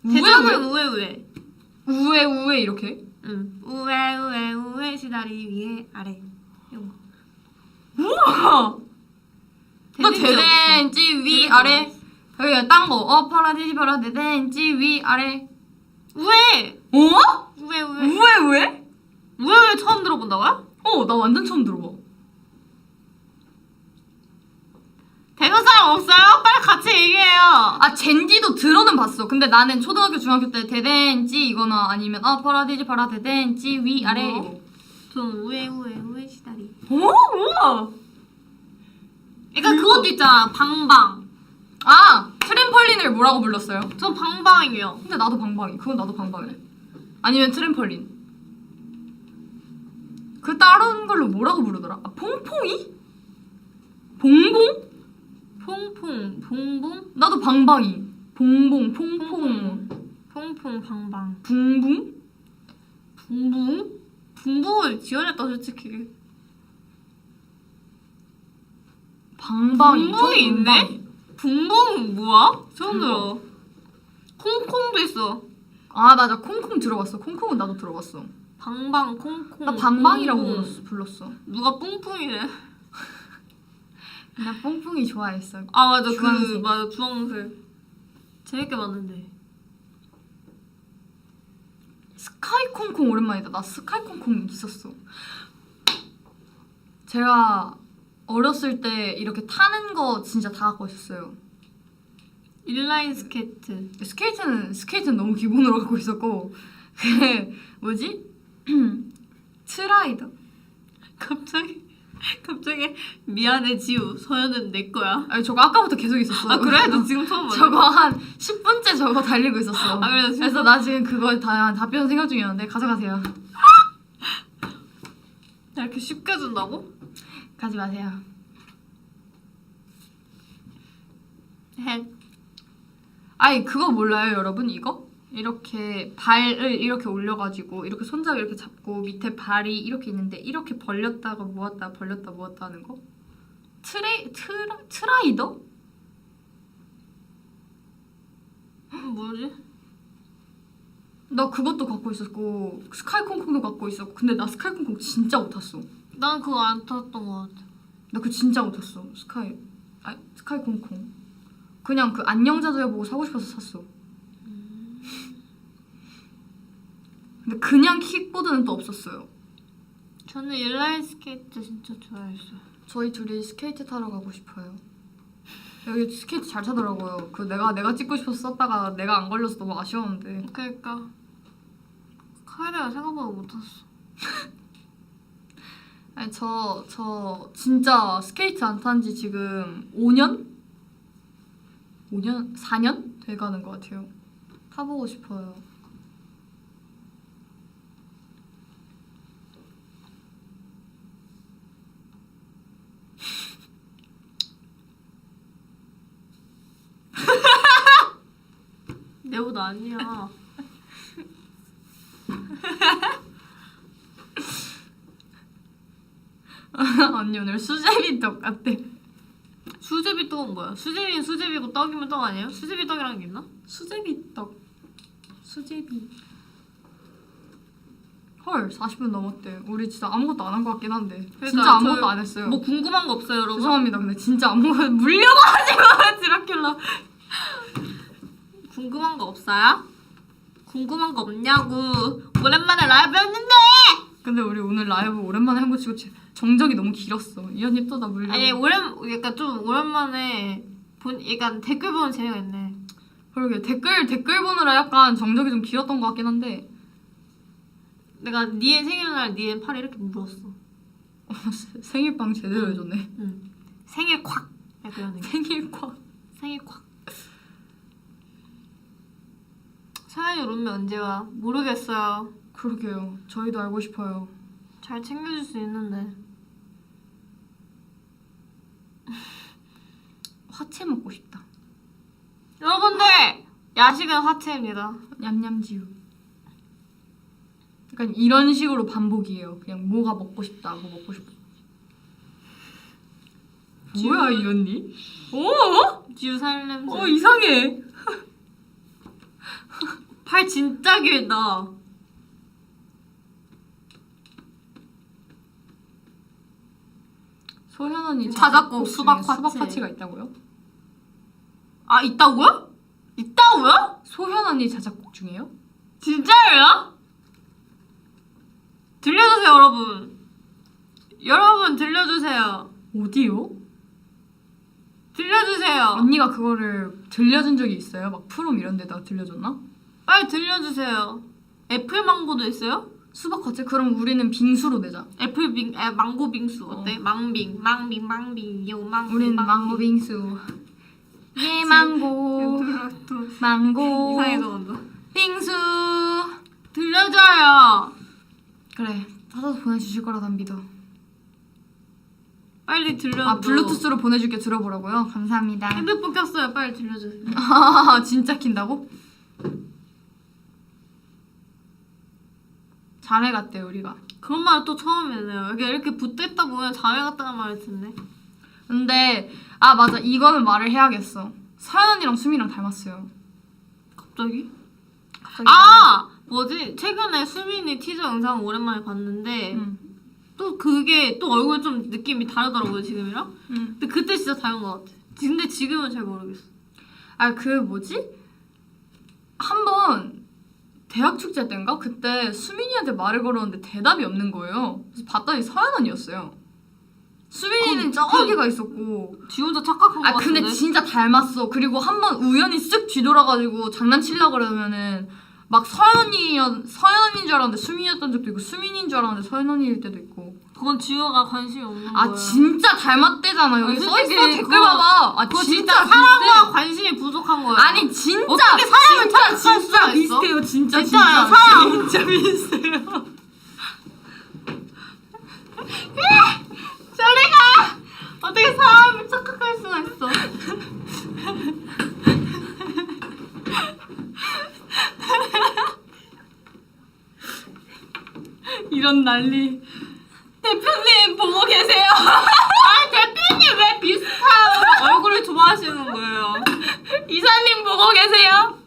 우회 대전은 우회. 우회 이렇게? 응. 우회 시다리 위에 아래. 이런 거. 우와. 너 대댄지 대댄지 위 대댄지 아래. 여기 딴 거. 파라디지 파라 대댄지 위 아래. 우회. 어? 우회. 우회? 처음 들어본다고요? 나 완전 처음 들어봐. 되는 사람 없어요? 빨리 같이 얘기해요. 아 젠지도 들어는 봤어. 근데 나는 초등학교 중학교 때 대댄지 이거나 아니면 파라디지 파라 대댄지 위 아래. 뭐? 전 우회 시다리. 우와. 그러니까 그것도 있잖아. 방방. 아 트램펄린을 뭐라고 불렀어요? 전 방방이요. 근데 나도 방방이. 그건 나도 방방이래. 아니면 트램펄린. 그 다른 걸로 뭐라고 부르더라? 퐁퐁이? 봉봉? 퐁퐁, 봉봉, 나도 방방이. 봉봉, 퐁퐁, 퐁퐁, 방방, 붕붕? 붕붕을 지원했다 솔직히. 방방이 붕붕이 있네? 붕붕은 뭐야? 처음 들어. 콩콩도 있어. 아 맞아 콩콩 들어봤어. 콩콩은 나도 들어봤어. 방방 콩콩. 나 방방이라고 뿡뿡. 불렀어. 누가 뿡뿡이래? 나 뽕뽕이 좋아했어. 아 맞아 주황색. 맞아 주황색. 재밌게 봤는데. 스카이 콩콩 오랜만이다. 나 스카이 콩콩 있었어. 제가 어렸을 때 이렇게 타는 거 진짜 다 갖고 있었어요. 인라인 스케이트. 스케이트는 너무 기본으로 갖고 있었고 그 뭐지? 트라이더. 갑자기 미안해 지우. 서연은 내 거야. 아니 저거 아까부터 계속 있었어. 아 그래? 너 지금 처음 봤어? 저거 한 10분째 저거 달리고 있었어. 아 그래? 그래서 나 지금 그거 다 답변 생각 중이었는데 가져가세요. 나 이렇게 쉽게 준다고? 가지 마세요. 해. 아니 그거 몰라요 여러분 이거? 이렇게 발을 이렇게 올려가지고 이렇게 손잡이 이렇게 잡고 밑에 발이 이렇게 있는데 이렇게 벌렸다가 모았다 벌렸다 모았다 하는 거? 트라이더? 뭐지? 나 그것도 갖고 있었고 스카이콩콩도 갖고 있었고 근데 나 스카이콩콩 진짜 못 탔어. 난 그거 안 탔던 것 같아. 나 그거 진짜 못 탔어. 스카이콩콩 그냥 그 안녕자두야 보고 사고 싶어서 샀어. 근데 그냥 킥보드는 또 없었어요. 저는 인라인 스케이트 진짜 좋아했어요. 저희 둘이 스케이트 타러 가고 싶어요. 여기 스케이트 잘 타더라고요. 그 내가 찍고 싶어서 썼다가 내가 안 걸려서 너무 아쉬웠는데. 그러니까 카이라가 생각보다 못 탔어. 아니 저 진짜 스케이트 안 탄 지 지금 5년? 5년? 4년? 돼가는 것 같아요. 타보고 싶어요. 내보다 아니야. 언니 오늘 수제비 떡 같대. 수제비 떡은 뭐야? 수제비는 수제비고 떡이면 떡 아니에요? 수제비 떡이라는 게 있나? 수제비 떡. 수제비. 헐 40분 넘었대. 우리 진짜 아무것도 안 한 것 같긴 한데. 그러니까 진짜 아무것도 저- 안 했어요. 뭐 궁금한 거 없어요, 여러분? 죄송합니다. 근데 진짜 아무것도 물려가지고 드라큘라. 궁금한 거 없어요? 궁금한 거 없냐고. 오랜만에 라이브였는데. 근데 우리 오늘 라이브 오랜만에 한 거 치고 정적이 너무 길었어. 이 언니 또 나 물려. 아니 약간 좀 오랜만에 약간 댓글 보는 재미가 있네. 그러게 댓글 보느라 약간 정적이 좀 길었던 것 같긴 한데. 내가 니의 생일날 니의 팔에 이렇게 물었어. 생일빵 제대로 해줬네. 응. 생일 콱. 약간 이런 느낌. 생일 콱. 생일 콱. 서연이 룸메 언제 와? 모르겠어요. 그러게요. 저희도 알고 싶어요. 잘 챙겨줄 수 있는데. 화채 먹고 싶다. 여러분들! 야식은 화채입니다. 냠냠지우. 약간 이런 식으로 반복이에요. 그냥 뭐가 먹고 싶다, 뭐 먹고 싶다. 뭐야 이 언니? 지우 살 냄새. 이상해. 팔 진짜 길다. 소현 언니 자작곡 중에 수박 수박 파채. 파채가 있다고요? 아 있다고요? 있다고요? 소현 언니 자작곡 중에요? 진짜예요? 들려주세요 여러분. 여러분 들려주세요. 어디요? 들려주세요. 언니가 그거를 들려준 적이 있어요? 막 프롬 이런 데다가 들려줬나? 빨리 들려주세요. 애플 망고도 있어요? 수박 파채? 그럼 우리는 빙수로 내자. 망고 빙수 어때? 망빙 요 망빙. 우린 망고 빙수. 예 망고. 또 망고. 이상해서 온다. 빙수. 들려줘요. 그래. 사서 보내주실 거라 난 믿어. 빨리 들려줘. 아 블루투스로 보내줄게. 들어보라고요? 감사합니다. 핸드폰 켰어요. 빨리 들려주세요. 아 진짜 킨다고? 자매 같대 우리가. 그런 말 또 처음이네요. 이렇게 붙어있다 보면 자매 같다는 말을 듣네. 근데 아 맞아 이거는 말을 해야겠어. 서연 언니랑 수미랑 닮았어요. 갑자기? 갑자기 아! 뭐지? 최근에 수민이 티저 영상 오랜만에 봤는데 응. 또 그게 또 얼굴 좀 느낌이 다르더라고요 지금이랑. 응. 근데 그때 진짜 닮은 것 같아. 근데 지금은 잘 모르겠어. 아 그 뭐지? 한번 대학 축제 때인가? 그때 수민이한테 말을 걸었는데 대답이 없는 거예요. 그래서 봤더니 서연 언니였어요. 수민이는 저기가 있었고 지 혼자 착각한 것 아 같은데. 근데 진짜 닮았어. 그리고 한 번 우연히 쓱 뒤돌아가지고 장난치려고 그러면은 막 서연 언니인 줄 알았는데 수민이었던 적도 있고 수민인 줄 알았는데 서연 언니일 때도 있고. 그건 지효가 관심이 없는 아 거야. 진짜 닮았대잖아. 여기 아니, 써있어. 솔직히 댓글 그거- 봐봐. 아 그거 진짜 진짜 사람과 비슷해. 관심이 부족한 거야. 아니 진짜 어떻게 사람을 착각할 진짜 수가 있어? 비슷해요. 진짜 진짜요, 사람. 진짜 비슷해요. 저리 가! 어떻게 사람을 착각할 수가 있어? 이런 난리. 대표님 보고 계세요. 아 대표님 왜 비슷한 얼굴을 좋아하시는 거예요? 이사님 보고 계세요.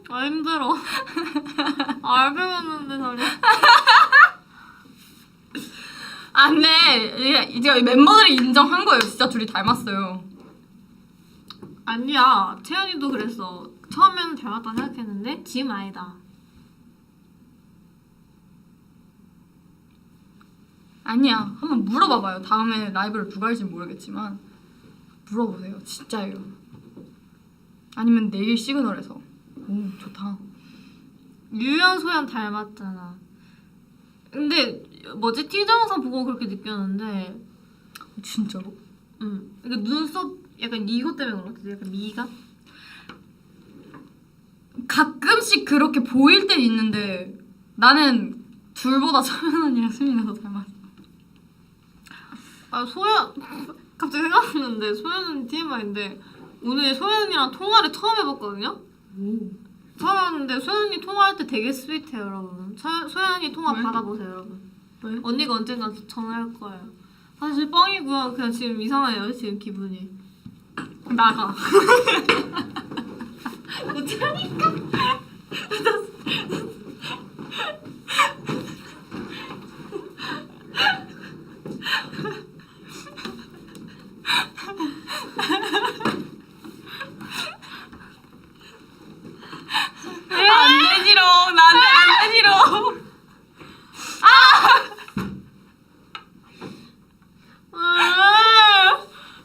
아 힘들어. 알 배웠는데 다리. 아 근데 이제 멤버들이 인정한 거예요. 진짜 둘이 닮았어요. 아니야 채연이도 그랬어. 처음에는 닮았다 생각했는데 지금 아니다. 아니야. 한번 물어봐봐요. 다음에 라이브를 누가 할지 모르겠지만 물어보세요. 진짜예요. 아니면 내일 시그널에서. 오 좋다. 유연 소연 닮았잖아. 근데 뭐지 티저 영상 보고 그렇게 느꼈는데, 진짜로? 그러니까 눈썹 약간 이것 때문에 그런 것 같아. 약간 미가. 가끔씩 그렇게 보일 땐 있는데 나는 둘보다 서연 언니랑 수민이 더 닮았어. 아 소연 갑자기 생각났는데 소연은 TMI인데 오늘 소연이랑 통화를 처음 해봤거든요. 처음 했는데 소연이 통화할 때 되게 스윗해요, 여러분. 소연이 통화 왜? 받아보세요, 여러분. 왜? 언니가 언젠가 전화할 거예요. 사실 뻥이고요. 그냥 지금 이상해요, 지금 기분이. 나가. 안 되지롱. 나한테 안 되지롱.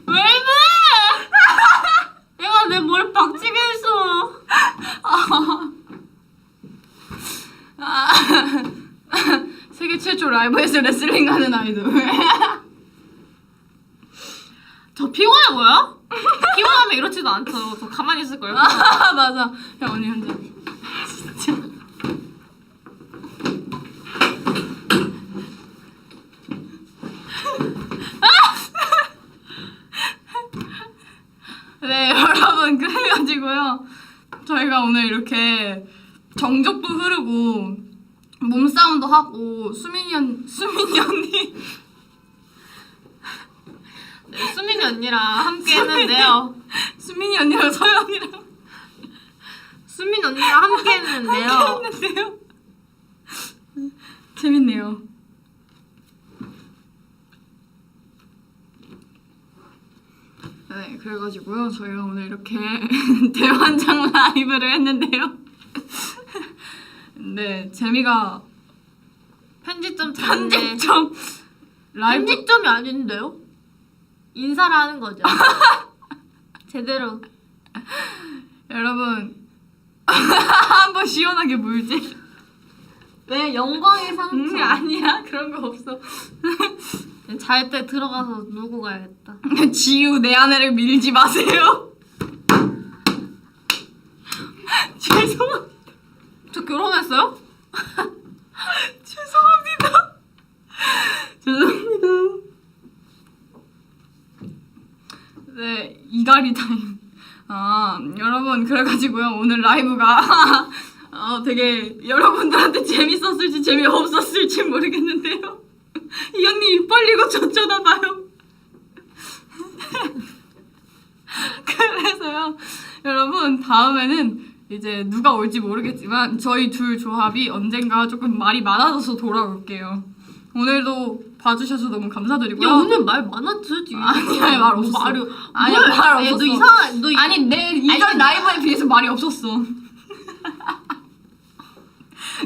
왜 이래? 얘가 내 머리 박치게 했어. 세계 최초 라이브에서 레슬링 하는 아이돌. 저 피곤해 보여? 피곤하면 이렇지도 않죠. 저 가만히 있을 거예요. 아 맞아. 야 언니 혼자. 진짜. 네 여러분 그래가지고요. 저희가 오늘 이렇게 정적도 흐르고 몸싸움도 하고 수민이 언니 네, 수민이 언니랑 함께 했는데요. 수민이 언니랑 서연 언니랑 수민 언니랑 함께 했는데요. 했는데요. 재밌네요. 네, 그래가지고요. 저희가 오늘 이렇게 대환장 라이브를 했는데요. 네, 재미가 편집점 찾는데 편집점 라이브 편집점이 아닌데요? 인사를 하는 거죠. 제대로. 여러분 한번 시원하게 물질. 왜 영광의 상처? 아니야 그런 거 없어. 잘 때 들어가서 누구 가야겠다. 지우 내 아내를 밀지 마세요. 죄송합니다. 저 결혼했어요? 죄송합니다. 죄송합니다. 네, 이갈이 타임. 아, 여러분, 그래가지고요. 오늘 라이브가 되게 여러분들한테 재밌었을지 재미없었을지 모르겠는데요. 이 언니 입 벌리고 저 쳐다봐요. 그래서요, 여러분 다음에는 이제 누가 올지 모르겠지만 저희 둘 조합이 언젠가 조금 말이 많아져서 돌아올게요. 오늘도 봐주셔서 너무 감사드리고요. 야 오늘 말 많았지. 아니야, 말 없었어. 아니야, 뭘? 말 없었어. 너 이상한 너 아니 내 이전 라이브에 비해서 말이 없었어.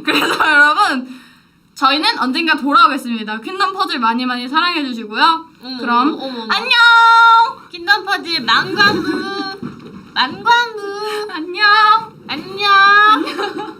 그래서 여러분 저희는 언젠가 돌아오겠습니다. 퀸덤 퍼즐 많이 많이 사랑해 주시고요. 그럼 안녕. 킨덤 퍼즐 망광부 안녕. 안녕.